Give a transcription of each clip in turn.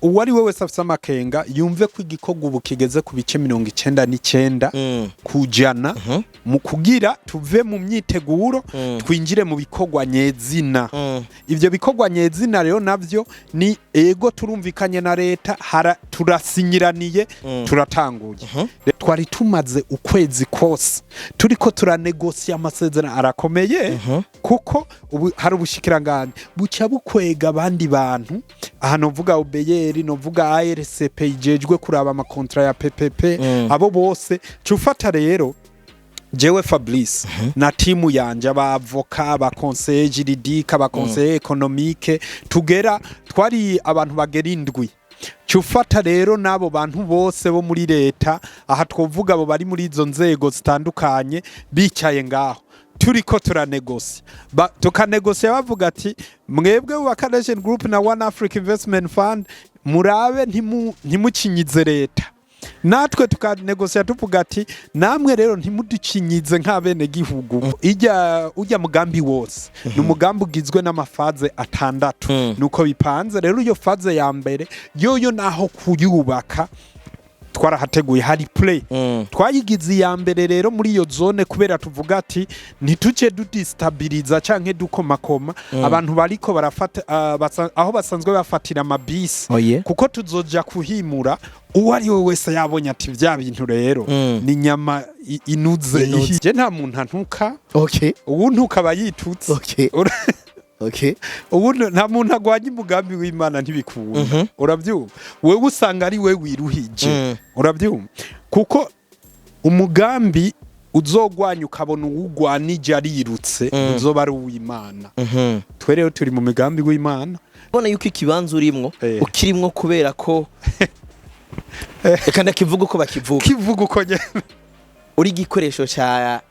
uwari we wese afite amakenga yumve ko igikorwa ubu kigeze ku bice 99 kujana mu kugira tuve mu myiteguro twinjire mu bikorwa nyezina. Ivyo bikorwa nyezina rero navyo ni ego turumvikanye na leta turasinyiraniye turatanguye. Twari tumaze ukwezi kose turiko turanegosia amasezerano arakomeye kuko ubu hari ubushikiranganje buca bukwega abandi bantu aha novuga ubeyeri novuga RCP ijejwe kuraba amakontra ya PPP abo bose cufata rero jewe Fablice na timu yanje abavoka aba conseiller juridique aba conseiller économique tugera twari abantu bagerindwi cufata rero nabo bantu bose bo muri leta aha twovuga abo bari muri izo nzego zitandukanye bicaye ngaho turiko turanegosia tukanegosia bavuga ati mwebwe wa Canadian Group na One Africa Investment Fund murabe ntimucinyize leta natwe tukanegosia tuvuga ati namwe rero ntimuducinyize nk'abene gihugu ujya mugambi wose n'umugambi ugizwe n'amafaze 6 nuko bipanze rero iyo faze ya mbere yoyo naho kuyubaka twarahateguye hari play twayigize ya mbere rero muri iyo zone kubera tuvuga ati ntituce dudistabiliza canke dukomakoma abantu bariko barafata aho basanzwe bafatira amabisi kuko tuzoja kuhimura uwari we wese yabonye ati vya bintu rero ni nyama inuze je nta muntu antuka ubu ntuka bayitutse ubu nta muntu agwanye umugambi w'Imana ntibikunda uravyumva wewe usanga ari we wiruhije uravyumva kuko umugambi uzogwanya ukabona uwugwanije arirutse uzoba ari uw'Imana twe rero turi mu migambi w'Imana ubona yuko ikibanza urimwo ukirimwo kubera ko kandi kivuga uko bakivuga kivuga uko uri igikoresho cya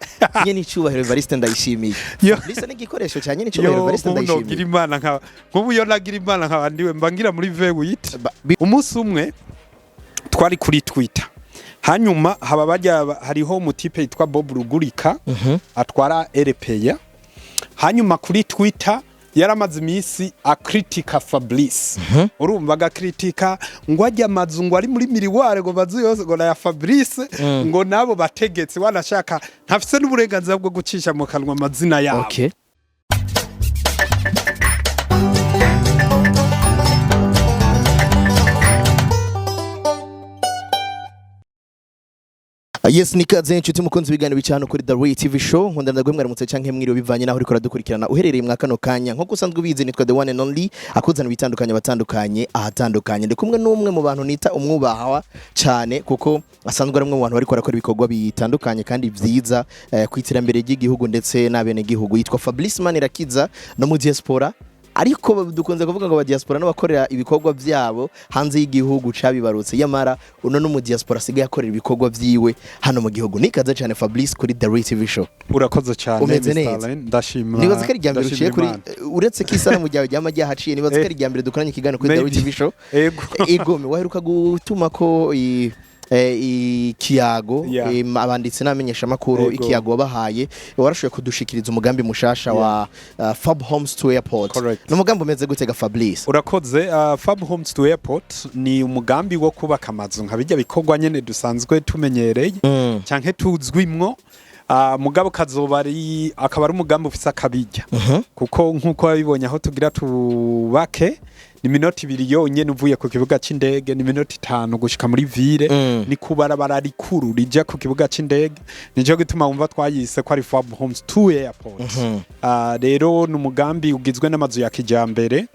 nyene icubahiro S.E Ndayishimiye Fablice ni igikoresho cya nyene icubahiro S.E Ndayishimiye no gira Imana nk'ubu yo nagira Imana nkabandiwe mbangira muri V8 umunsi umwe twari kuri Twitter hanyuma haba bajya hariho umutipe yitwa Bob Rugurika atwara RPA hanyuma kuri Twitter yaramaze imisi akritika Fablice urumva agakritika ngo ajya amazu ngo ari muri miriware ngo bazu yose ngo na ya Fablice ngo nabo bategetse wanashaka ntafise n'uburenganzira bwo gucisha mu kanwa amazina yabo Yes nikaze inshuti mukunzi bigana bicano kuri The Ray TV show nkunda ndagwe mwaramutse canke mwiriwe bivanye naho uriko radukurikirana uherereye mwakano kanya nko gusanzwe ubizi nitwa The One and Only akuzana bitandukanye batandukanye ahatandukanye ndi kumwe n'umwe mu bantu nita umwubahawa cyane kuko asanzwe ari umwe mu bantu bari gukora ibikorwa bitandukanye kandi vyiza kwiterambere ry'igihugu ndetse n'abene gihugu yitwa Fablice MANIRAKIZA no mu diaspora ariko dukunze kuvuga ngo ba diaspora n'abakorera ibikorwa byabo hanze y'igihugu cabibarutse yamara uno no mu diaspora sigaye akorera ibikorwa vyiwe hano mu gihugu nikaze cyane Fablice kuri The Ray TV show urakoze cyane ndashima nibaza ko ari ryambere uciye kuri uretse kisana mu gihe ryama ryahaciye nibaza ko ari ryambere dukoranye ikiganiro kuri The Ray TV show egome waheruka gutuma ko ikiyago abanditse namenyesha makuru ikiyago wabahaye warashoye kudushikiriza umugambi mushasha wa Fab Homes to Airport no mugambi umeze gutega Fablice urakoze Fab Homes to Airport ni umugambi wo kubaka amazu nkabijya bikorwa nyene dusanzwe tumenyereye canke tuzwimwo mugabo kazobari akaba ari umugambi ufise akabijya kuko nkuko babibonye aho tugira tubake ni minoti 2 yonyene uvuye ku kibuga c'indege ni minoti 5 gushika muri ville ni kubarabara rikuru rija ku kibuga c'indege nico gituma umva twayise ko ari Fab Homes to Airport rero n'umugambi ugizwe n'amazu ya kijambere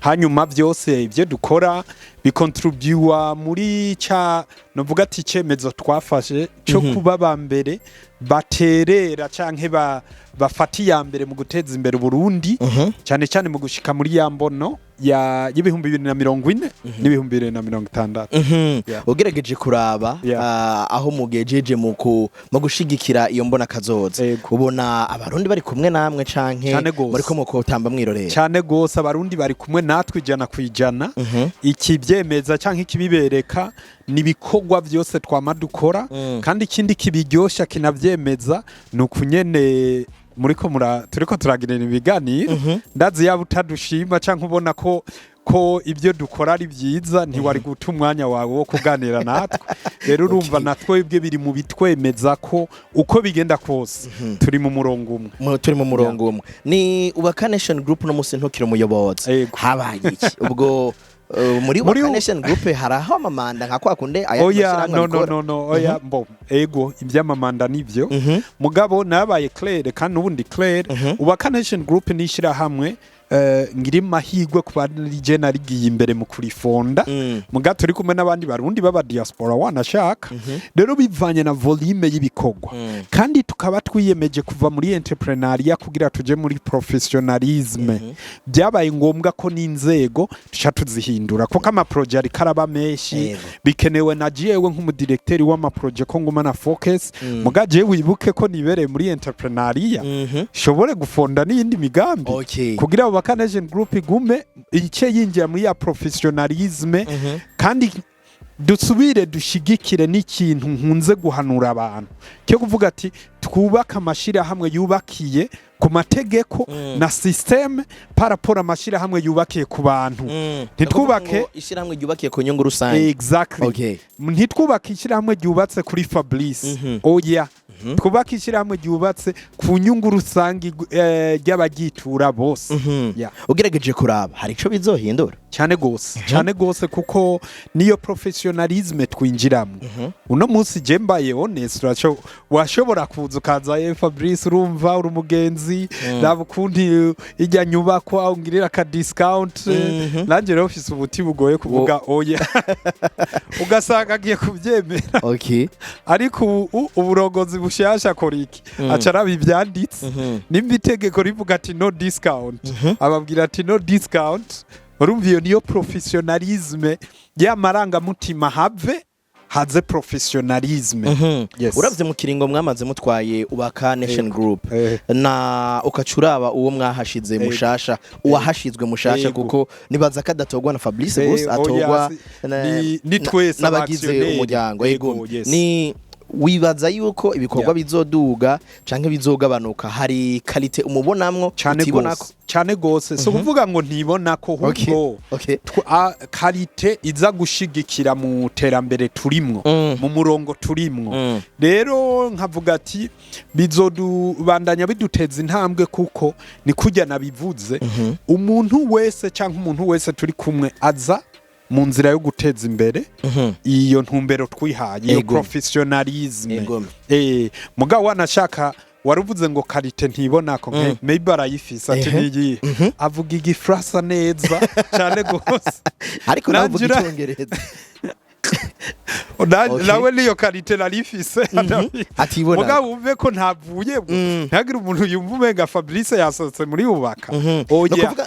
hanyuma vyose ivyo dukora bikontribuwa muri ca novuga ati cemezo twafashe cyo kuba bambere baterera canke bafati ya mbere mu guteza imbere Burundi cyane cyane mu gushika muri ya mbono ya 2040 n'ibihumbi 2060 ugerageje kuraba aho mugejeje mu gushigikira iyo mbona kazoza ubona abarundi bari kumwe namwe canke bari ko mukotamba mwirorera cyane gose abarundi bari kumwe natwe ijana kwijana ikibyemeza canke kibibereka nibikorwa byose twamadukora kandi ikindi kibiryosha kinavyemeza nukunyene turiko turagirana ibiganiro ndazi yaba utadushima canke ubona ko ko ibyo dukora ari byiza ntiwari guta umwanya wawe wo kuganira natwe rero urumva natwe ibyo biri mu bitwemeza ko uko bigenda kose turi mu murongo umwe turi mu murongo umwe ni Ubaka Nation Group no musi ntukira umuyobozi habaye iki ubwo muri Ubaka Nation Group haraho amamanda nka kwa kunde oya mbo ego ibyamamanda nivyo mugabo nabaye Claire kandi ubundi Claire Ubaka Nation Group nishira hamwe ngiri mahigwe kuba je narigiye imbere mu kurifonda muga turi kumwe n'abandi barundi baba diaspora wanashaka rero bivanye na volume y'ibikogwa kandi tukaba twiyemeje kuva muri entrepreneuria kugira tuje muri professionalisme byabaye ngombwa ko n'inzego tuca tuzihindura ko kama project ari karaba meshi bikenewe na jewe nk'umudirecteur w'ama project ko nguma na focus muga je wibuke ko nibereye muri entrepreneuria shobore gufonda n'indi migambi kugira Ubaka Nation Group igume ice yinjira muri ya professionalisme kandi dusubire dushigikire n'ikintu nkunze guhanura abantu cyo kuvuga ati twubaka amashira hamwe yubakiye ku mategeko na systeme parapora amashira hamwe yubakiye ku bantu ntitwubake ishira hamwe yubakiye ku nyungu rusange exactly ntitwubake ishira hamwe yubatse kuri Fablice oya twubaka ishira hamwe yubatse ku nyungu rusange y'abagitura bose ugerageje kuraba hari ico bizohindura cyane gose kuko niyo professionalisme twinjiramo uno munsi je mbaye honest washobora kuza ukaza Fabrice urumva uri umugenzi nabukundi ijya nyubakwa ungirira ka discount nanje rero office ubuti bugoye kuvuga oya ugasanga agiye kubyemera ariko uburongozi bushasha koriki acaraba ibyanditse nimba itegeko rivuga ati no discount ababwira ati no discount urumva iyo niyo professionalisme y'amaranga mutima have haze professionalisme uravye mu kiringo mwamaze mutwaye Ubaka Nation Group na ukacuraba uwo mwahashize mushasha uwahashizwe mushasha kuko nibaza kadatogwa na Fabrice gusa atogwa ni twese n'abagize umuryango ni wibaza yuko ibikorwa bizoduga canke bizogabanuka hari kalite umubonamwo utibonako cyane gose so kuvuga ngo ntibonako hubwo kalite iza gushigikira mu terambere turimwo mu murongo turimwo rero nkavuga ati bizodubandanya biduteza intambwe kuko ni kujya nabivuze umuntu wese canke umuntu wese turi kumwe aza mu nzira yo guteza imbere iyo ntumbero twihaye iyo professionalisme mugabo wanashaka waruvuze ngo kalite ntibonako maybe arayifisa ati niyi avuga igifrasa neza cyane gose ariko navuga icyongereza nawe niyo kalite narifise atibona mugabo umve ko ntavuye ntagira umuntu yumva umenga Fabrice yasohotse muri Ubaka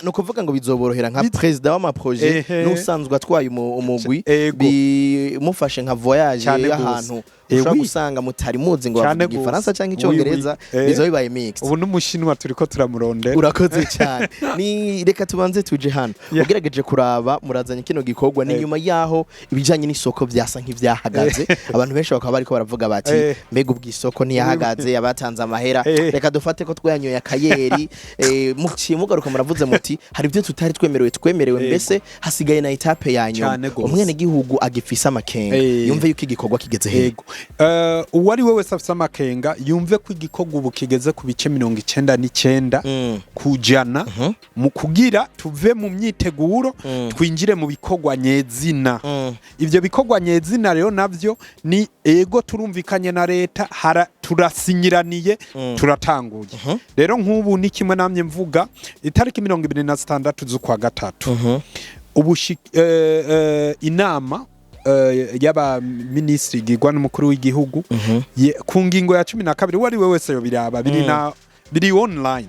no kuvuga ngo bizoborohera nka president w'ama projet n'usanzwe atwaye umugwi bimufashe nka voyage y'ahantu ushobora gusanga mutari muzi ngo bavuga igifaransa cyangwa icyongereza bizo bibaye mix ubu n'umushinwa turiko turamurondera urakoze cyane ni reka tubanze tuje hano ugerageje kuraba murazanye kino gikorwa ni nyuma yaho ibijanye n'isoko byasa nk'ivyahagaze abantu benshi bakaba bariko baravuga bati mbega ubwisoko ntiyahagaze abatanze amahera reka dufate ko twayanyoye akayeri mugaruka muravuze muti hari ibyo tutari twemerewe mbese hasigaye na etape yanyu umwene gihugu agifisa amakenga yumve yuko igikorwa kigeze hego uwari we wese afite amakenga yumve ko igikorwa ubu kigeze ku bice 99 kujana mu kugira tuve mu myiteguro twinjire mu bikorwa nyezina ivyo bikorwa nyezina rero navyo ni ego turumvikanye na leta turasinyiraniye turatanguye rero nk'ubu ni kimwe namye mvuga itariki 26 z'ukwa gatatu inama yaba ministri gigwa n'umukuru w'igihugu ku ngingo ya 12 wari we wese yo biraba biri online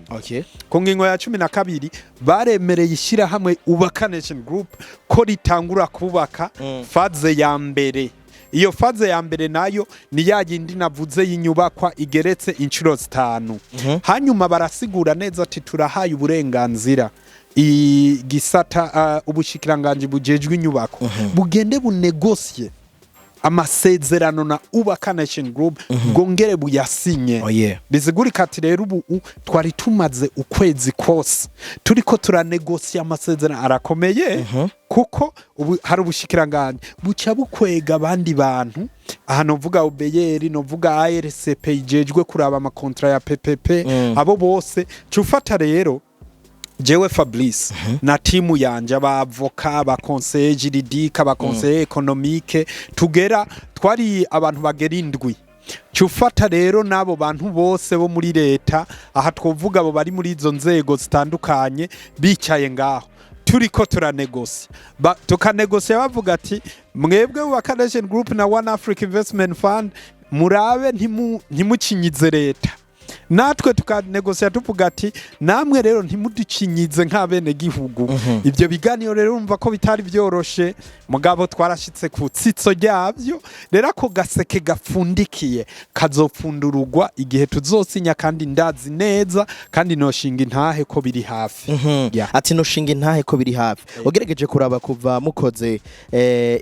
ku ngingo ya 12 baremereye ishira hamwe Ubaka Nation Group ko ritangura kubaka faze ya mbere iyo faze ya mbere nayo ni yagindi navuze y'inyubakwa igeretse inshuro 5 hanyuma barasigura neza ati turahaye uburenganzira igisata ubushikiranganje bujejwe inyubako bugende bunegosye amasezerano na Ubaka Nation Group bwongere buyasinye. Bizigurika ati rero ubu twari tumaze ukwezi kose turiko turanegosia amasezerano arakomeye kuko ubu hari ubushikiranganje buca bukwega abandi bantu aha novuga ubeyeri novuga ARCP ijejwe kuraba amakontra ya PPP abo bose cufata rero jewe Fablice na timu yanje abavoka ba conseil juridique ba conseil économique tugera twari abantu bagera 7 cufata rero nabo bantu bose bo muri leta aha twovuga abo bari muri izo nzego zitandukanye bicaye ngaho turiko turanegosia tukanegosia bavuga ati mwebwe Ubaka Nation Group na One Africa Investment Fund murabe ntimucinyize leta natwe tukanegosia tuvuga ati namwe rero ntimuducinyize nk'abene gihugu ivyo biganiro rero umva ko bitari byoroshe mugabo twarashitse ku tsitso ryavyo rero ako gaseke gafundikiye kazopfundurugwa igihe tuzosinya kandi ndazi neza kandi noshinga intahe ko biri hafi ati noshinga intahe ko biri hafi ugerageje kuraba kuva mukoze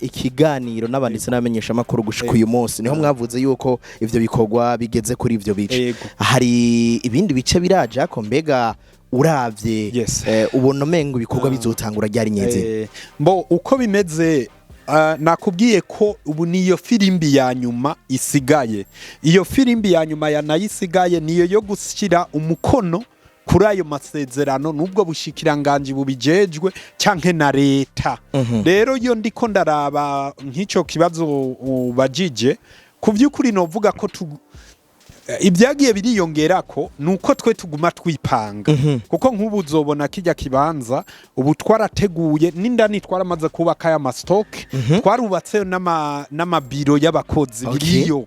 ikiganiro n'abanditse n'amenyesha makuru gushika uyu munsi niho mwavuze yuko ivyo bikorwa bigeze kuri ivyo bice hari ibindi bice biraje ko mbega uravye ubona mengo bikorwa bizotangura ryari nyeze mbo uko bimeze nakubwiye ko ubu niyo firimbi ya nyuma isigaye iyo firimbi ya nyuma yanayisigaye niyo yo gushyira umukono kuri ayo masezerano nubwo bushikiranganje bubijejwe canke na leta rero yo ndiko ndaraba nk'ico kibazo ubajije kuvyukuri novuga ko ibyagiye biriyongera ko nuko twe tuguma twipanga kuko nk'ubu uzobona kijya kibanza ubu twarateguye n'indani twaramaze kubaka ya stock twarubatse n'amabiro y'abakozi biriyo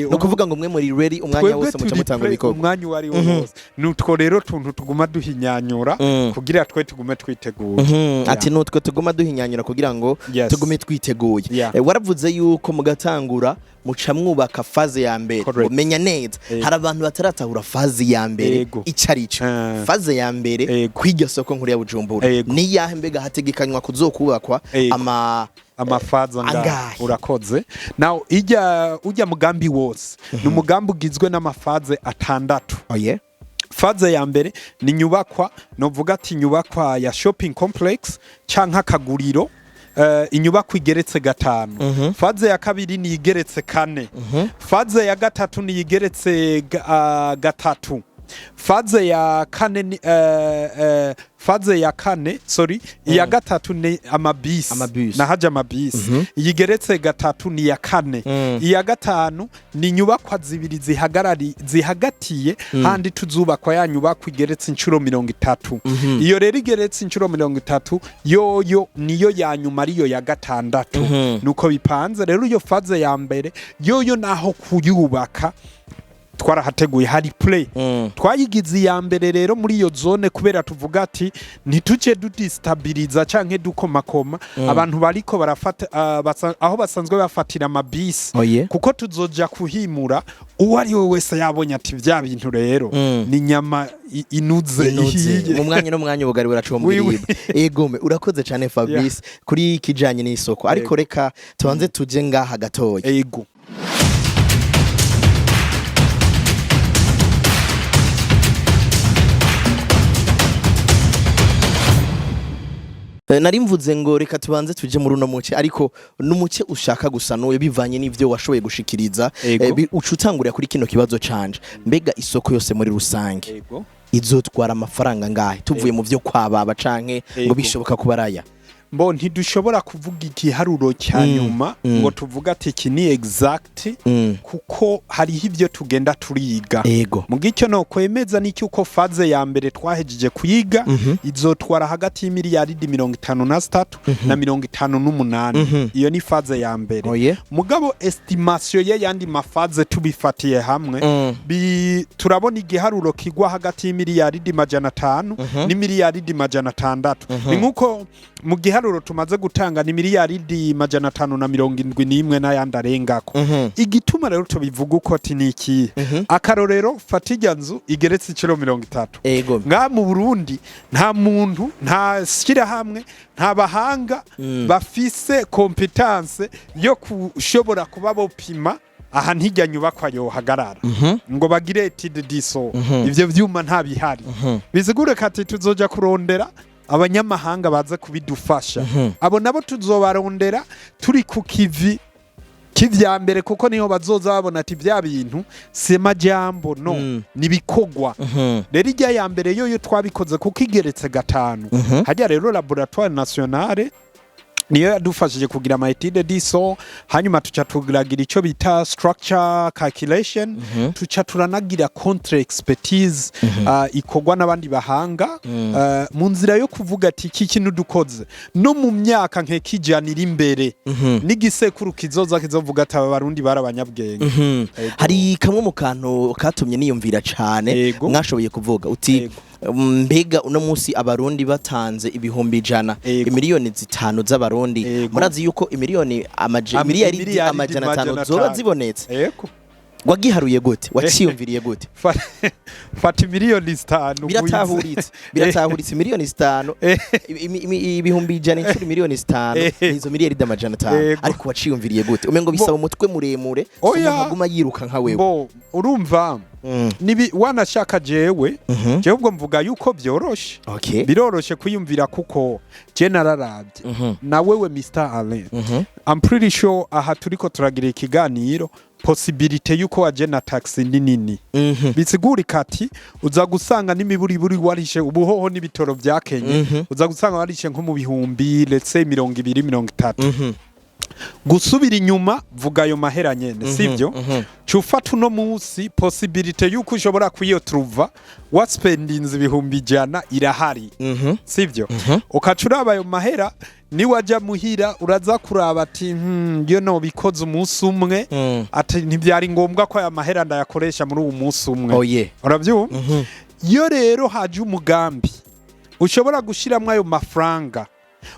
no kuvuga ngo mwe muri ready umwanya wose muca mutanga ibikorwa umwanya wari wose nutwo rero tuntu tuguma duhinyanyura kugira twe tugume twiteguye ati nutwo tuguma duhinyanyura kugira ngo tugume twiteguye waravuze yuko mugatangura muca mwubaka faze ya mbere umenya neza hari abantu bataratahura faze ya mbere icarico faze ya mbere kwiryo soko nkuru ya Bujumbura ni yahe mbega hategekanywa kuzokubakwa amafaza ngaho urakoze now ujya mugambi wose ni umugambi ugizwe n'amafaze 6 faze ya mbere ni nyubakwa novuga ati nyubakwa ya shopping complex canka kaguriro inyubako igeretse 5 faze ya kabiri ni igeretse 4 faze ya gatatu ni igeretse 3 faze ya kane iya gatatu ni amabisi nahaja amabisi igeretse 3 ni ya 4 iya gatanu ni nyubakwa zibiri zihagatiye handi tuzubakwa ya nyubako igeretse inshuro 30 iyo rero igeretse inshuro 30 yoyo niyo ya nyuma ariyo ya 6 nuko bipanze rero iyo faze ya mbere yoyo naho kuyubaka twarahateguye hari play twayigize ya mbere rero muri iyo zone kubera tuvuga ati ntituje dudistabiliza canke dukomakoma abantu bariko barafata aho basanzwe bafatira amabisi kuko tuzoja kuhimura uwo ari we wese yabonye ati vya bintu rero ni nyama inuze mu mwanya no mwanya ubugari buracombiriye egome urakoze cyane Fabrice kuri kijanye n'isoko ariko reka tubanze tuje ngaha gatoya ego nari mvuze ngo reka tubanze tuje muri uno muce ariko n'umuce ushaka gusa n'uwe bivanye n'ivyo washoboye gushikiriza ucutangurira kuri kino kibazo canje mbega isoko yose muri rusange izotwara amafaranga ngahe tuvuye mu vyo kwababa canke ngo bishoboka kubaraya mbo ntidushobora kuvuga igiharuro cyanyuma ngo tuvuga ati iki ni exact kuko hariho ibyo tugenda turiga mu gicyo no kwemeza n'icyo uko faze ya mbere twahejeje kuyiga izotwara hagati y'imiliyaridi 53 na 58 iyo ni faze ya mbere mugabo estimation ye yandi mafaze tubifatiye hamwe turabona igiharuro kigwa hagati y'imiliyaridi 500 n'imiliyaridi 600 ni nkuko mu gihe ibiharuro tumaze gutanga ni miliyaridi 571 n'ayandi arengako. Igituma rero tubivuga uko ati niki akarorero fatirya nzu igeretse iciro 30 nga mu Burundi nta muntu nta shira hamwe nta bahanga bafise competence yo kushobora kuba bopima aha ntijya nyubakwa yo hagarara ngo bagire etide diso ivyo vyuma nta bihari bizigure kati tuzoja kurondera abanyamahanga baza kubidufasha abo nabo tuzobarondera turi ku kivi kivya mbere kuko niho bazoza babona ati bya bintu sema jambo no nibikogwa rero ijya ya mbere yo twabikoze kuko igeretse 5 hajya rero laboratoire nationale niyo yadufashije kugira ama etide diso hanyuma tuca tugiragira ico bita structure calculation tuca turanagira contre expertise ikogwa n'abandi bahanga mu nzira yo kuvuga ati iki kintu dukoze no mu myaka nk'ekijana iri imbere n'igisekuru kizoza kizovuga ati abarundi barabanyabwenge hari kamwe mu kantu katumye niyumvira cane mwashoboye kuvuga uti mbega uno munsi abarundi batanze ibihumbi 100 miliyoni 5 z'abarundi murazi yuko miliyoni miliyaridi 500 zoba zibonetse wagiharuye gute waciyumviriye gute fata miliyoni 5 biratahuritse miliyoni 5 ibihumbi 100 incuro miliyoni 5 izo miliyaridi 500 ariko waciyumviriye gute umengo bisaba umutwe muremure aguma yiruka nka wewe urumva nibi wanashaka jewe ubwo mvuga yuko byoroshe biroroshe kuyumvira kuko je nararavye na wewe Mr. Alain I'm pretty sure aha turiko turagira ikiganiro possibility yuko wajena taxi nini bitsiguri kati uza gusanga n'imiburiburi warishe ubuhoho n'ibitoro bya Kenya uza gusanga warishe nko mu bihumbi let's say 230 gusubira inyuma vuga ayo mahera nyene sivyo cufata uno musi possibility yuko ushobora kuyotruva what spendings ibihumbi 100 irahari sivyo ukacuraba ayo mahera ni waja muhira uraza kuraba ati yo no bikoze umunsi umwe ati ntibyari ngombwa ko aya mahera ndayakoresha muri uwo munsi umwe uravyumva yo rero haje umugambi ushobora gushiramwe ayo mafaranga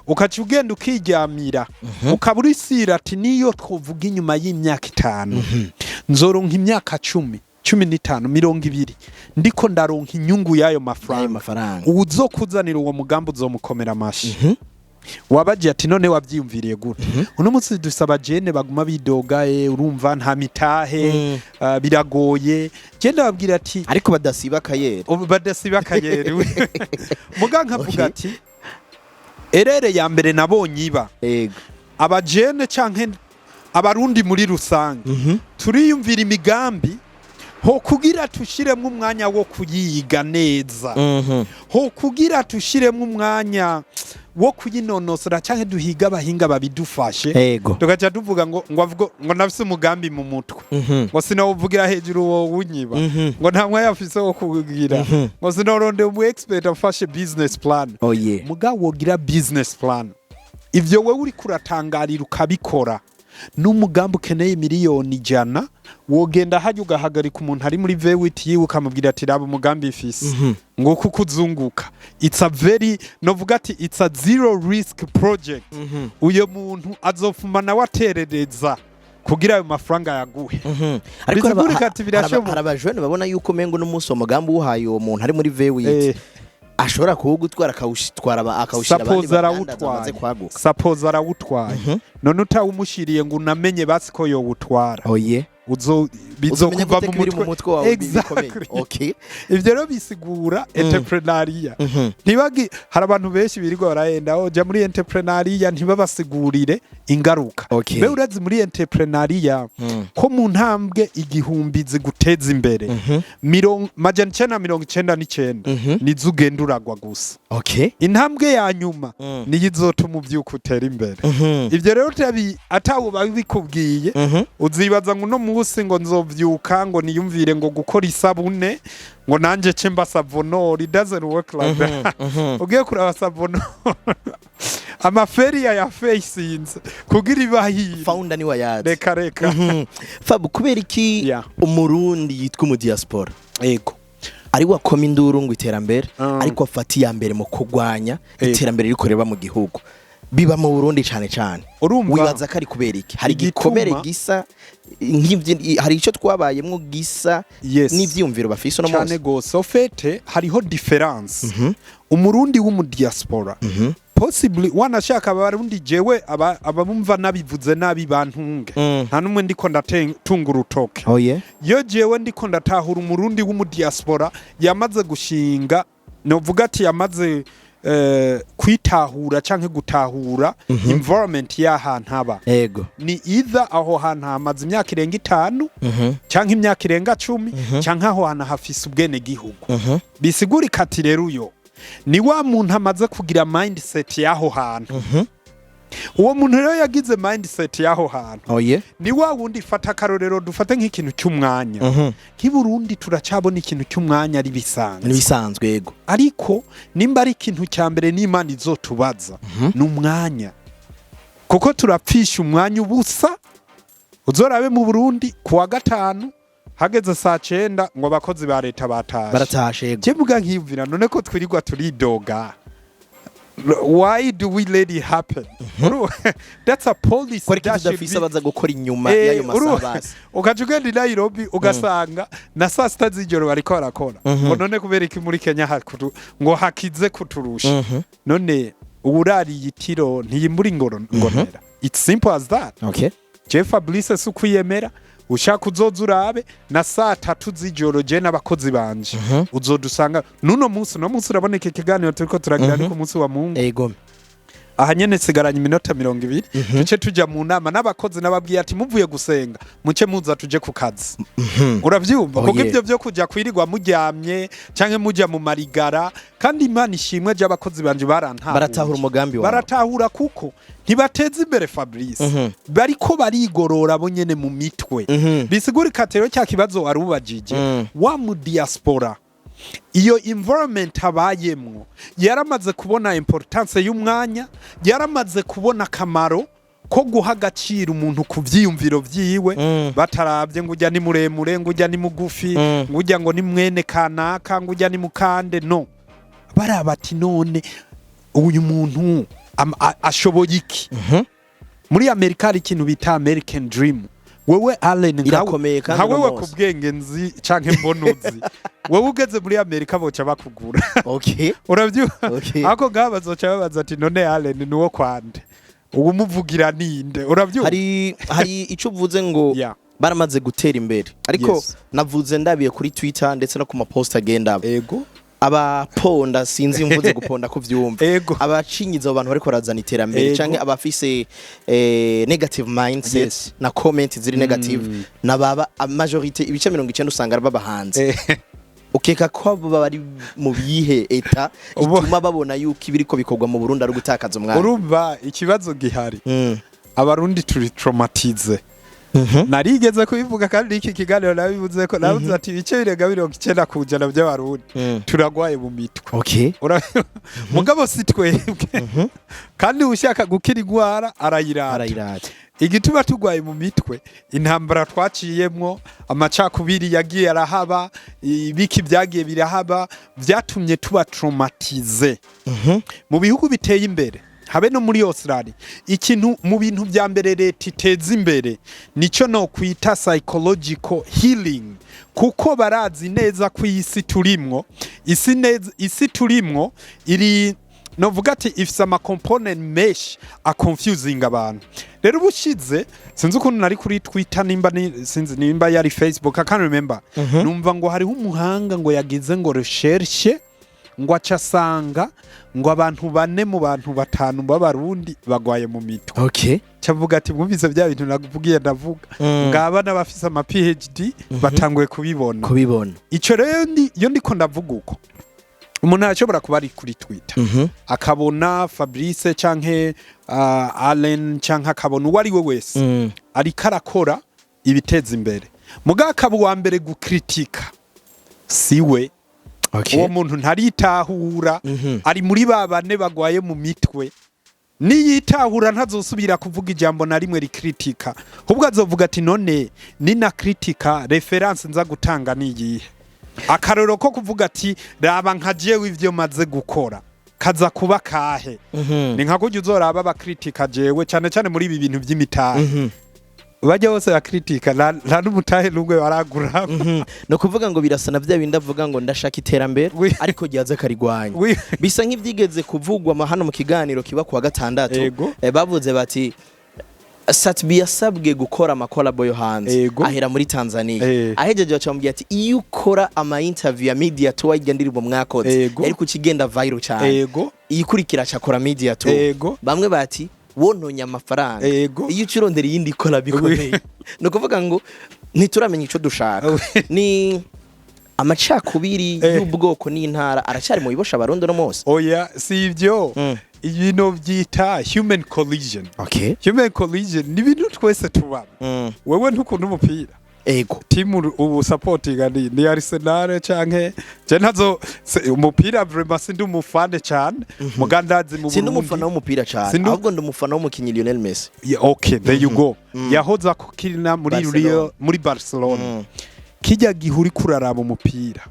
ukaca ugenda ukiryamira ukaburisira ati niyo twovuga inyuma y'imyaka 5 nzoronka imyaka 10 15 20 ndiko ndaronka inyungu y'ayo mafaranga uzokuzanira uwo mugambi uzomukomera amashi wabaje ati none wavyiyumviriye gute uno munsi dusaba jene baguma bidoga urumva nta mitahe biragoye genda babwira ati ariko badasiba kayere muganka avuga ati erere ya mbere nabonye iba abajene canke abarundi muri rusange turiyumvira imigambi ho kugira tushiremwe umwanya wo kuyiga neza ho kugira tushiremwe umwanya wo kuyinonosora canke duhiga abahinga babidufashe tugaca tuvuga ngo nafise umugambi mu mutwe ngo sinavugira hejuru wo wunyiba ngo nta mwanya afise wo kugira ngo sinoronde umu expert afashe business plan mugabo wogira business plan ivyo wewe uri kuratangarira ukabikora n'umugambi ukeneye miliyoni 100 wogenda hajya ugahagarika umuntu ari muri vewiti yiwe ukamubwira ati raba umugambi ifise ngo kukuzunguka it's a very novuga ati it's a zero risk project uyo muntu azofumana waterereza kugira ayo mafaranga yaguhe ariko hari abajene babona yuko mengo n'umunsi umugambi uhaye uwo muntu ari muri vewiti ashobora kuwugutwara akawushira abandi bamaze kwaguka suppose arawutwaye none utawumushiriye ngo unamenye basi ko yowutwara bizokuva mu mutwe wawe bikomeye ivyo rero bisigura entrepreneuria ntibagi hari abantu benshi birirwa barahenda oja muri entrepreneuria ntibabasigurire ingaruka be urazi muri entrepreneuria ko mu ntambwe igihumbi ziguteza imbere 999 nizo ugenduragwa gusa intambwe ya nyuma niyizotuma uvyuka utera imbere ivyo rero atawo babikubwiye uzibaza ngo no musi ngo nzovyuka ngo niyumvire ngo gukora isabune ngo nanje cemba savonori doesn't work like that ugiye kuraba savonori amaferia ya facinze kugira ibahira founder ni wayazi reka Fab kubera iki umurundi yitwa mu diaspora ari wakoma induru ngo iterambere ariko afati ya mbere mu kugwanya iterambere rikoreba mu gihugu biba mu Burundi cyane urumva wibaza ko ari kubera iki hari igikomere gisa hari icyo twabayemwo gisa n'ivyumviro bafise no munsi cyane gose ofete hariho difference umurundi w'umudiaspora possibly wanashaka abarundi jewe ababumva nabivuze nabi bantunge nta numwe ndiko ndatunga urutoke yo jewe ndiko ndatahura umurundi w'umudiaspora yamaze gushinga novuga ati yamaze kwitahura canke gutahura environment y'ahantu haba ni either aho hantu hamaze imyaka irenga 5 canke imyaka irenga 10 canke aho hantu hafise ubwene gihugu bisigurika ati rero uyo ni wa muntu amaze kugira mindset y'aho hantu uwo muntu rero yagize mindset y'aho hantu ni wa wundi fata karorero dufate nk'ikintu cy'umwanya nk'Iburundi turacabona ikintu cy'umwanya ari bisanzwe yego ariko nimba ari ikintu cya mbere n'Imana izotubaza n'umwanya kuko turapfisha umwanya ubusa uzorabe mu Burundi kuwa gatanu hageze saa 9 ngo abakozi ba leta baratashe yego kivuga nk'ivira none ko twirirwa turidoga. Why do we let it happen? That's a policy that should be baza gukora inyuma yayo masabasi ukajugenda Nairobi ugasanga na saa 6 z'ijoro bariko barakora ngo none kubera iki muri Kenya hakuru ngo hakize kuturusha none urari yitiro ntiyimbura ngonera it's simple as that. Fablice sukwiyemera ushaka uzoza urabe na saa 3 z'ijoro je n'abakozi banje uzodusanga nuno munsi uraboneka ikiganiro turiko turagira ariko munsi wa Mungu aha nyene sigaranye iminota 20 tuce tuja mu nama n'abakozi nababwiye ati muvuye gusenga muce muza tuje ku kazi uravyumva kuko ivyo byo kuja kwirirwa muryamye canke muja mu marigara kandi Imana ishimwe je abakozi banje baratahura umugambi wabo baratahura kuko ntibateze imbere Fabrice bariko barigorora bo nyene mu mitwe bisigurika rero cya kibazo warubajije wa mu diaspora iyo environment habayemwo yaramaze kubona importance y'umwanya yaramaze kubona kamaro ko guha agaciro umuntu ku vyiyumviro vyiwe bataravye ngo ujya ni muremure ngo ujya ni mugufi ngo ujya ngo ni mwene kanaka ngo ujya ni mukande no barabati none uyu muntu ashoboye iki muri Amerika hari ikintu bita American Dream wewe Allen nkawe kubwenge nzi canke mbonuzi wewe ugeze muri Amerika boca bakugura uravyuka ako ngaba zoca babaza ati none Allen nuwo kwande ubu muvugira ninde uravyuka hari ico uvuze ngo baramaze gutera imbere ariko navuze ndabiye kuri Twitter ndetse no ku mapost agenda abaponda sinzi mvuze guponda ku vyumva abacinyiza abantu bariko razana iterambere canke abafise negative mindset na comment ziri negative na baba majority ibice 90 usanga baba hanze ukeka ko bari mu bihe eta ituma babona yuko ibiriko bikorwa mu Burundi ari gutakaza umwana urumva ikibazo gihari abarundi turi traumatize narigeze kubivuga kandi iki kiganiro nabivuze ko navuze ati ibice birenga 90 kujana by'abarundi turagwaye mu mitwe mugabo si twebwe kandi ushaka gukira igwara arayirata igituma tugwaye mu mitwe intambara twaciyemwo amacakubiri yagiye arahaba ibiki byagiye birahaba byatumye tuba traumatize mu bihugu biteye imbere habe no muri Australia ikintu mu bintu bya mbere leta iteza imbere nico no kwita psychological healing kuko barazi neza ku isi turimwo isi turimwo iri novuga ati ifise ama component mesh a confusing abantu rero ubushize sinzi ukuntu nari kuri Twitter nimba yari Facebook I can't remember numva ngo hariho umuhanga ngo yagize ngo recherche ngo acasanga ngo abantu 4 mu bantu 5 b'abarundi bagwaye mu mitwe cavuga ati mwumvise bya bintu navugiye ndavuga ngaba n'abafise ama PhD batanguye kubibona ico rero yo ndiko ndavuga uko umuntu ashobora kuba ari kuri Twitter akabona Fabrice canke Allen canke akabona uwari we wese ari karakora ibiteza imbere muga akabu wa mbere gukritika siwe uwo muntu ntaritahura ari muri babane bagwaye mu mitwe niyitahura ntazosubira kuvuga ijambo na rimwe rikritika ahubwo azovuga ati none nina kritika reference nza gutanga niyihe akaroro ko kuvuga ati raba nkajewe ivyo maze gukora kaza kuba kahe ni nka kujya uzoraba abakritika jewe cyane cyane muri ibi bintu by'imitahe bajya bose bakritika nta n'umutahe n'umwe waragura no kuvuga ngo birasa na bya bindi avuga ngo ndashaka iterambere ariko gihaze karigwanya bisa nk'ibyigeze kuvugwa hano mu kiganiro kiba kuwa gatandatu bavuze bati Satbi yasabwe gukora amakolabo yo hanze ahera muri Tanzania ahejeje bacambye ati iyo ukora ama interview ya media tour igendirimbo mwakoze yari kukigenda viral cyane iyikurikira cyakora media tour bamwe bati wononye amafaranga iyo ukirondera yindi collab ikomeye no kuvuga ngo ntituramenya ico dushaka ni amacakubiri y'ubwoko n'intara aracyari mu bibosha abarundo no mose oya si ivyo ibintu byita human collision human collision ni ibintu twese tubana wewe ntukunda umupira timu ubu supporting ni Arsenal canke je ntazo umupira vraiment sindi umufane cyane mugandazi mu Burundi sindi umufana w'umupira cyane ahubwo ndi umufana w'umukinyi Lionel Messi there you go yahoza kukirina muri Barcelona kijya gihuri kuraraba umupira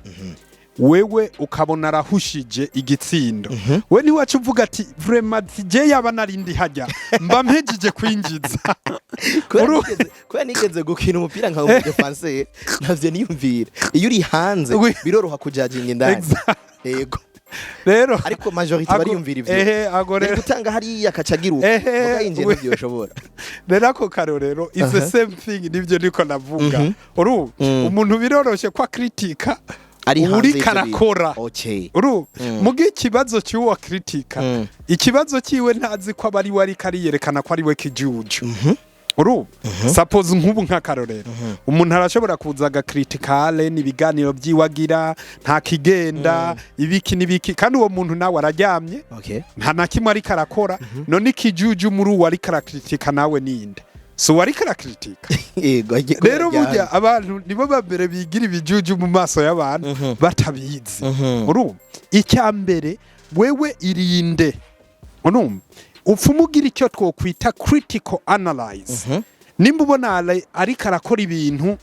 wewe ukabona arahushije igitsindo we ni wacu uvuga ati vraiment je yaba narindi hajya mba mpejije kwinjiza ko nigeze gukina umupira nka mu defense navye niyumvira iyo uri hanze biroroha kujajinga indani yego rero ariko majority bariyumvira ivyo rero gutanga hari yakacagira muga yinje n'ibyo shobora rero ako karorero is the same thing nivyo niko navuga umuntu biroroshe kwa kritika uri karakora mugihe ikibazo cy'uwa kritika ikibazo kiwe ntazi ko abari wari kariyerekana ko ari we kijuju suppose nk'ubu nk'akarorero umuntu arashobora kuza agakritikale n'ibiganiro byiwagira nta kigenda ibiki n'ibiki kandi uwo muntu nawe araryamye nta na kimwe ari karakora none ikijuju muri uwo ari karakritika nawe ninde so wari karakritika rero burya abantu nibo babere bigira ibijuju mu maso y'abantu batabizi icyambere wewe irinde ufumugira icyo twokwita critical analyze nimba ubona ari karakora ibintu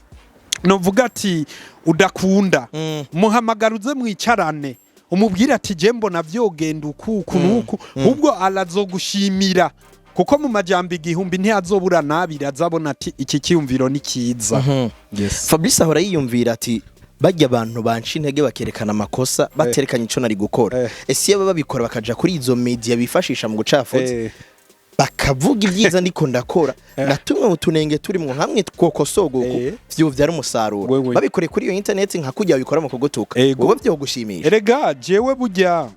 novuga ati udakunda muhamagaruze mwicarane umubwira ati je mbona vyogenda uku nuku ubwo arazogushimira kuko mu majambo igihumbi ntiyazobura nabira azabona ati iki kiyumviro ni kiza Fabrice ahora yiyumvira ati bajya abantu banshi intege bakerekana amakosa baterekanye ico nari gukora ese iyo babikora bakaja kuri izo media bifashisha mu gucafuza bakavuga ibyiza ndiko ndakora natumwe utunenge turimwo hamwe twokosogo vyo vyari umusaruro babikore kuri iyo internet nka kujya bikora mu kugutuka wowe byo gushimisha erega jewe burya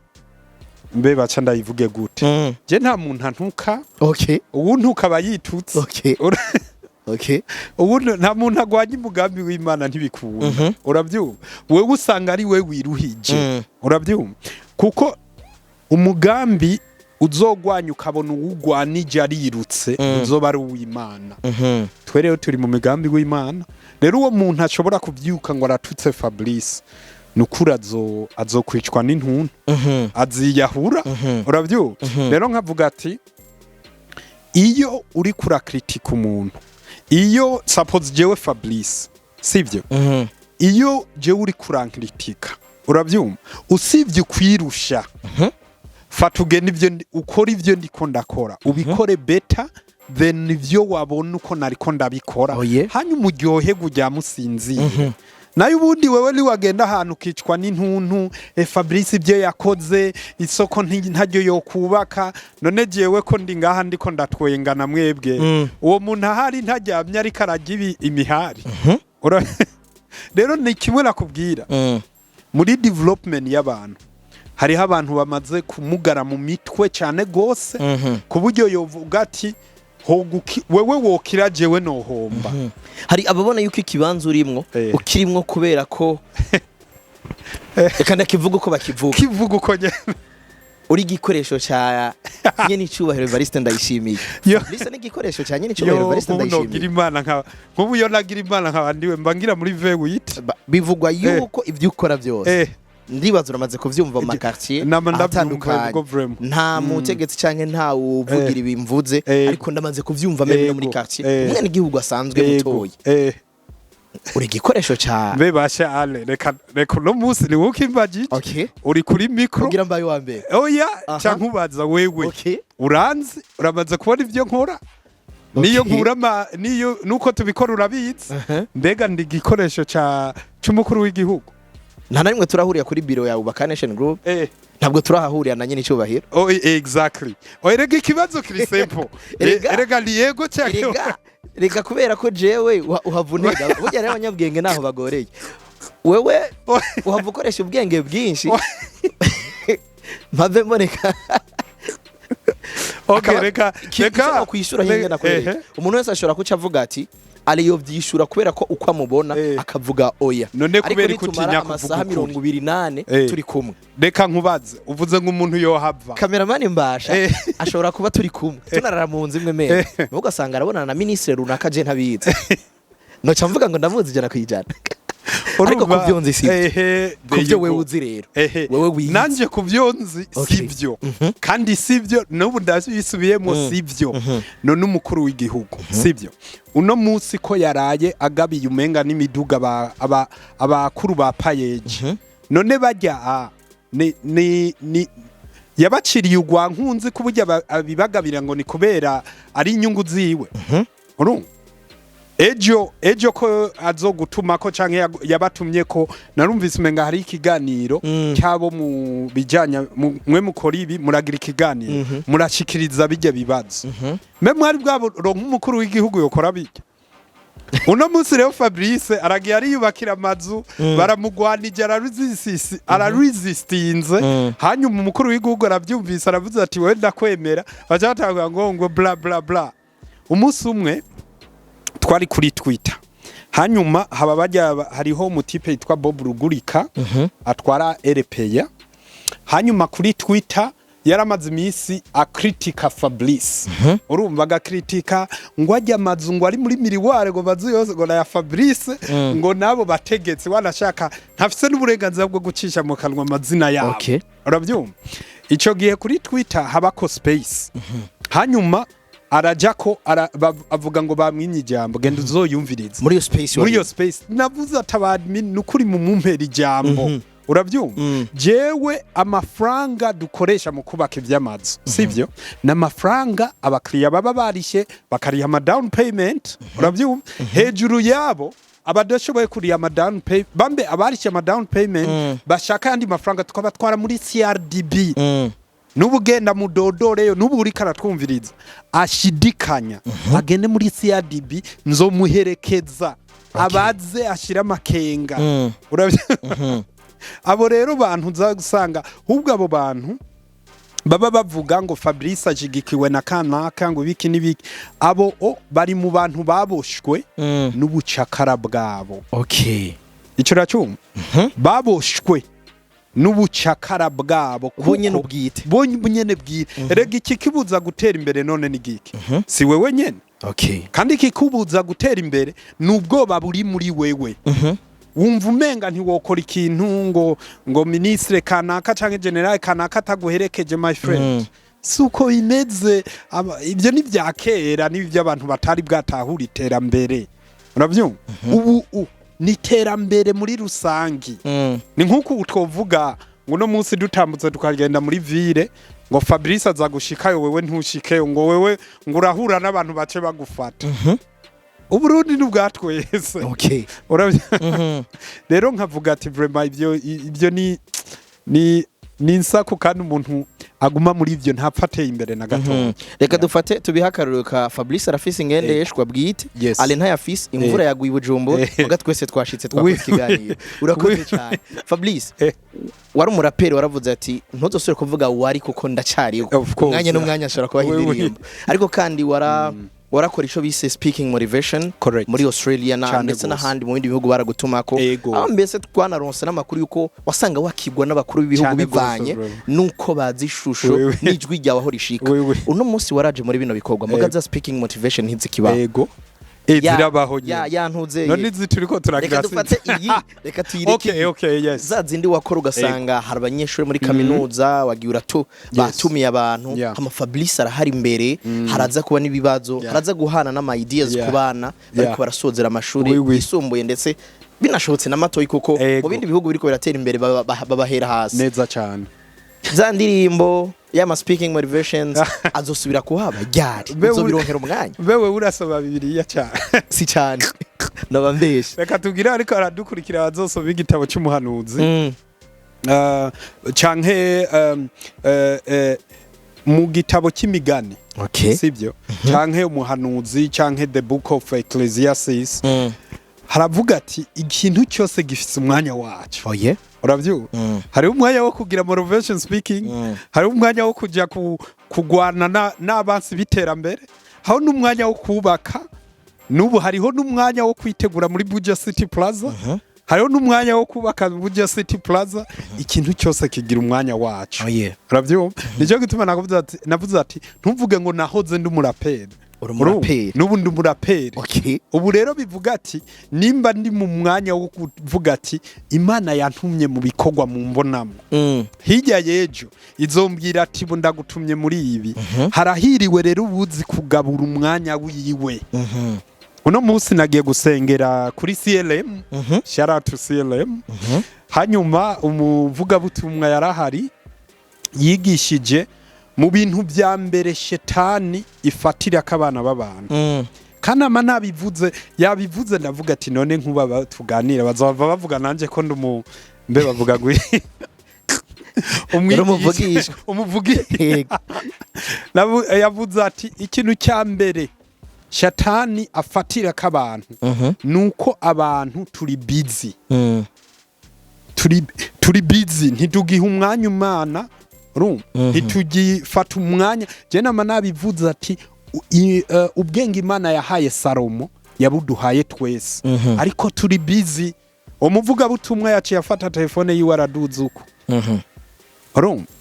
mbe baca ndayivuge gute je nta muntu antuka ubu ntuka bayitutse ubu nta muntu agwanya umugambi w'Imana ntibikunda urabyumva wewe usanga ari we wiruhije urabyumva kuko umugambi uzogwanya ukabona uwugwanije arirutse uzoba ari uw'Imana twe rero turi mu migambi w'Imana rero uwo muntu ashobora kuvyuka ngo aratutse Fabrice nukura azokwicwa n'intuntu aziyahura urabyumva rero nkavuga ati iyo uri kurakritika umuntu iyo suppose jewe Fabrice sivyo iyo jewe uri kurankritika urabyumva usivye kwirusha fatuge nivyo ukora ivyo ndiko ndakora ubikore better than ivyo wabona uko nariko ndabikora hanyuma uryohe kujya musinziye nayo ubundi wewe ni wagenda ahantu ukicwa n'intuntu Fabrice ibyo yakoze isoko ntajyo yo kubaka none jewe ko ndi ngaha ndiko ndatwengana mwebwe uwo muntu ahari ntajyamye ari karagibi imihari rero ni kimwe nakubwira muri development y'abantu hariho abantu bamaze kumugara mu mitwe cyane gose ku buryo yovuga ati wewe wokira jewe nohomba hari ababona yuko ikibanza urimwo ukirimwo kubera ko kandi kivuga uko kivuga uko uri igikoresho cya nyene icubahiro Evariste Ndayishimiye lisa n'igikoresho cya nyene icubahiro Evariste Ndayishimiye nk'ubu yo nagira imana nkabandiwe mbangira muri V8 bivugwa yuko ivyo ukora byose ndibaza uramaze kuvyumva mu makartier atandukanye nta mutegetsi canke nta uvugira ibimvuze ariko ndamaze kuvyumva meme no muri quartier umwe n'igihugu asanzwe mutoyi uri igikoresho cha Mbe basha ale reka no musi ni wukimbaji. Okay. Uri kuri micro. kugira mbaye wa mbere. Oya cankubaza wewe. Okay. Uranzi uramaze kubona ivyo nkora. Niyo nkurama niyo nuko tubikora urabizi. Mbega ndi igikoresho cy'umukuru w'igihugu. Nta narimwe turahuriya kuri biro ya Twubake Nation Group. Ntabwo turahahurira na nyine cyubahiro. Oh exactly. Erega ikibazo kiri simple. Erega liyego cyane. Reka kubera ko jewe uhavunega. Burya rero abanyabwenge naho bagoreye. Wewe uhava ukoresha ubwenge bwinshi. Mpave mboneka. Okay, reka kwishura hinge nakwereka. Umuntu wese ashobora kuca avuga ati aliyo vyishura kubera ko uko amubona akavuga oya. None kubera ikutinya kuvuga 28 turi kumwe. Reka nkubaze uvuze ngo umuntu yohava. Cameraman mbasha ashobora kuba turi kumwe. Tunarara mu nzu imwe mwe. Ugasanga arabonana na ministre runaka je ntabizi. No camvuga ngo ndavuze ijana kwijana. Ariko kuvyonzi sivyo. Kuvyo wewe uzi rero. Wewe wize. Nanje kuvyonzi sivyo. Kandi sivyo n'ubu ndasubiyemo sivyo. None umukuru w'igihugu sivyo. Uno musi ko yaraye agabiye umenga n'imiduga abakuru ba payeje. None bajya ni yabaciriye ugwankunzi kuburya abibagabira ngo ni kubera ari inyungu ziwe. Urumva? Ejo ko azogutuma ko canke yabatumye ko narumvise umenga hari ikiganiro cyabo mu bijanya mwe mukora ibi muragira ikiganiro murashikiriza bijya bibazo me mwari bwabo nk'umukuru w'igihugu yokora bijya uno munsi rero Fabrice aragiye ariyubakira amazu baramugwanije araresistinze hanyuma umukuru w'igihugu aravyumvise aravuze ati wewe ndakwemera bacyatanga ngo bla bla bla umunsi umwe twari kuri Twitter hanyuma haba bajya hariho umutipe yitwa Bob Rugurika atwara RPA hanyuma kuri Twitter yaramaze imisi akritika Fablice urumva agakritika ngo ajya amazu ngo ari muri miliware ngo bazu yose ngo ya Fabrice ngo nabo bategetse wanashaka ntafise n'uburenganzira bwo gucisha mu kanwa amazina yabo urabyumva ico gihe kuri Twitter habako space hanyuma arajako avuga ngo bamwinye ijambo genda uzoyumviriza muri iyo space navuze atabadmin nukuri mu mumpera ijambo urabyumva jewe amafaranga dukoresha mu kubaka ivy'amazu sivyo n'amafaranga abakiriya baba barishe bakariha ama down payment urabyumva hejuru yabo abadashoboye kuriya ama down pay bambe abarishe ama down payment bashaka andi mafaranga tukabatwara muri CRDB n'ubugenda mu dodoreyo n'uburi karatwumviriza ashidikanya agende muri CRDB nzomuherekeza abaze ashira makenga abo rero bantu uzagusanga hubwo abo bantu baba bavuga ngo Fabrice ajigikiwe na kanaka ngo biki nibiki abo bari mu bantu baboshwe n'ubucakara bwabo ico racuma baboshwe n'ubucakara bwabo bonyene ubwite rega iki kibuza gutera imbere none ni giki si wewe nyene kandi kikubuza gutera imbere n'ubwoba buri muri wewe wumva umenga ntiwokora ikintu ngo ministre kanaka canke general kanaka taguherekeje my friend suko bimeze ibyo ni byakera n'ibyo abantu batari bwatahura iterambere uravyumva ubu ni terambere muri rusangi ni nkuko utwovuga ngo no munsi dutambutse tukagenda muri ville ngo Fabrice azagushikayo wewe ntushikeyo ngo wewe ngo urahura n'abantu bace bagufata Uburundi n'ubwatwese rero nkavuga ati vraiment ibyo ni insako kandi umuntu aguma muri ivyo ntapfateye imbere na gato reka dufate tubihakaruro ka Fabrice arafise ingende yeshwa bwite ale nta yafise imvura yagwiye Bujumbo muga twese twashitse twakukiganira urakoze cyane Fabrice wari umuraperi waravuze ati ntuzosubire kuvuga wari kuko ndacari umwanya n'umwanya ashobora kuba hindirimbo ariko kandi warakora ico bise speaking motivation muri Australia ndetse n'ahandi mu bindi bihugu baragutumako mbese twanaronse n'amakuru yuko wasanga wakigwa n'abakuru b'ibihugu bivanye nuko bazi ishusho n'ijwi ryawe aho rishika uno munsi waraje muri bino bikorwa mugaza speaking motivation ntizikibako zirabaho yantuze none zituriko turagira reka dufate iyi reka tuyireke okay yes za zindi wakora ugasanga hari abanyeshuri muri kaminuza wagiye batumiye abantu ama Fablice arahari imbere haraza kuba nibibazo haraza guhana n'ama ideas ku bana bariko barasozera amashuri yisumbuye ndetse binashobotse n'amatoyi kuko mu bindi bihugu biriko biratera imbere babahera hasi neza cyane za ndirimbo yama speaking motivations azosubira kuhaba ryari uzobironkera umwanya bewe urasaba Bibiliya cyane si cyane nabambeshe reka tugira ariko aradukurikira azosoma igitabo cy'umuhanuzi canke mu gitabo cy'imigani sibyo canke umuhanuzi canke the book of Ecclesiastes haravuga ati ikintu cyose gifite umwanya wacu uravyuka hari umwanya wo kugira motivation speaking hari umwanya wo kujya kugwana n'abansi biterambere haho n'umwanya wo kubaka nubu hariho n'umwanya wo kwitegura muri Buja City Plaza hariho n'umwanya wo kubaka Buja City Plaza ikintu cyose kigira umwanya wacu uravyuka nicyo gituma navuze ati ntumvuge ngo nahoze ndi umuraperi nubu ndi umuraperi ubu rero bivuga ati nimba ndi mu mwanya wo kuvuga ati Imana yantumye mu bikorwa mu mbonamo hirya yejo izombwira ati ndagutumye muri ibi harahiriwe rero ubuzi kugabura umwanya wiwe uno munsi nagiye gusengera kuri CLM shout out to CLM hanyuma umuvugabutumwa yarahari yigishije mu bintu bya mbere shetani ifatira akabana b'abantu kanama nabivuze yabivuze ndavuga ati none nkuba tuganira bazava bavuga nanje ko ndumu mbe bavuga gwi umuvugisha yavuze ati ikintu cya mbere shetani afatira akabana nuko abantu turi busy turi busy ntitugiha umwanya Imana ntitugifata umwanya je nama nabivuze ati ubwenge Imana yahaye Salomo yabuduhaye twese ariko turi busy umuvuga butumwa yaciye afata telefone yiwe araduza uko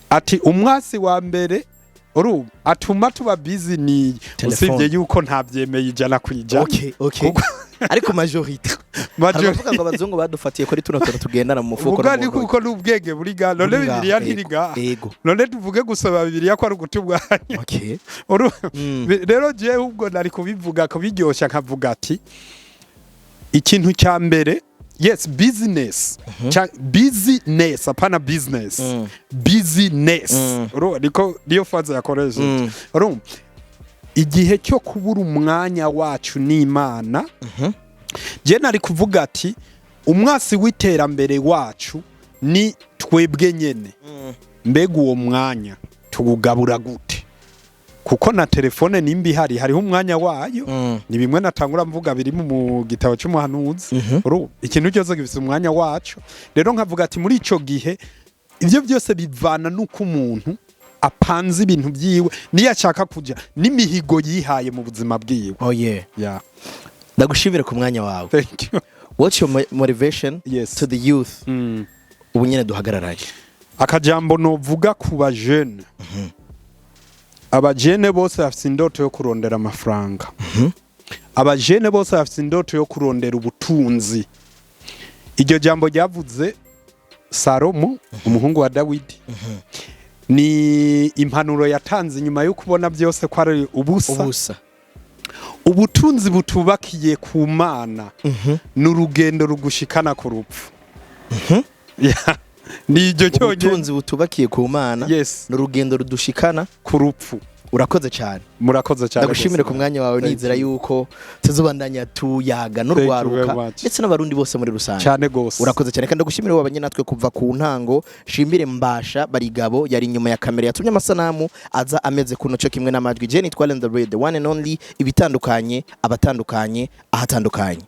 ati umwasi wa mbere atuma tuba busy ni usibye yuko ntabyemeye ijana kwijana ariko majority bavuga ngo abazungu badufatiye kuri tuno tugendana mu mufuko ubwo kuko n'ubwenge buri ga none Bibiliya ntiriga none tuvuge gusaba Bibiliya ko ari ugutubwanya rero je ubwo nari kubivuga ko biryoshya nkavuga ati ikintu cya mbere yes business business apana business business niko niyo faza yakoresha igihe cyo kubura umwanya wacu n'Imana je nari kuvuga ati umwasi w'iterambere wacu ni twebwe nyene mbega uwo mwanya tugugabura gute kuko na telefone nimbi hariho umwanya wayo ni bimwe natangura mvuga biri mu gitabo cy'umuhanuzi ikintu cyose gifite umwanya wacu rero nkavuga ati muri ico gihe ivyo byose bivana nuko umuntu apanze ibintu byiwe niyo ashaka kujya n'imihigo yihaye mu buzima bwiwe ndagushimira ku mwanya wawe thank you what's your motivation to the youth ubu nyene duhagararaye akajambo novuga ku bajene abajene bose bafite indoto yo kurondera amafaranga abajene bose bafite indoto yo kurondera ubutunzi iryo jambo ryavuze Salomo umuhungu wa Dawidi ni impanuro yatanze nyuma yo kubona byose ko ari ubusa ubutunzi butubakiye ku Mana n'urugendo rugushikana ku rupfu ni iryo cyonye ubutunzi butubakiye ku Mana n'urugendo rudushikana ku rupfu urakoze cyane murakoze cyane ndagushimire ku mwanya wawe nizera yuko tuzobandanya tuyaga n'urwaruka ndetse n'abarundi bose muri rusange cyane gose urakoze cyane kandi ndagushimire wabanye natwe kuva ku ntango shimire Mbasha Barigabo yari inyuma ya kamera yatumye amasanamu aza ameze kuno cyo kimwe n'amajwi je nitwa the one and only ibitandukanye abatandukanye ahatandukanye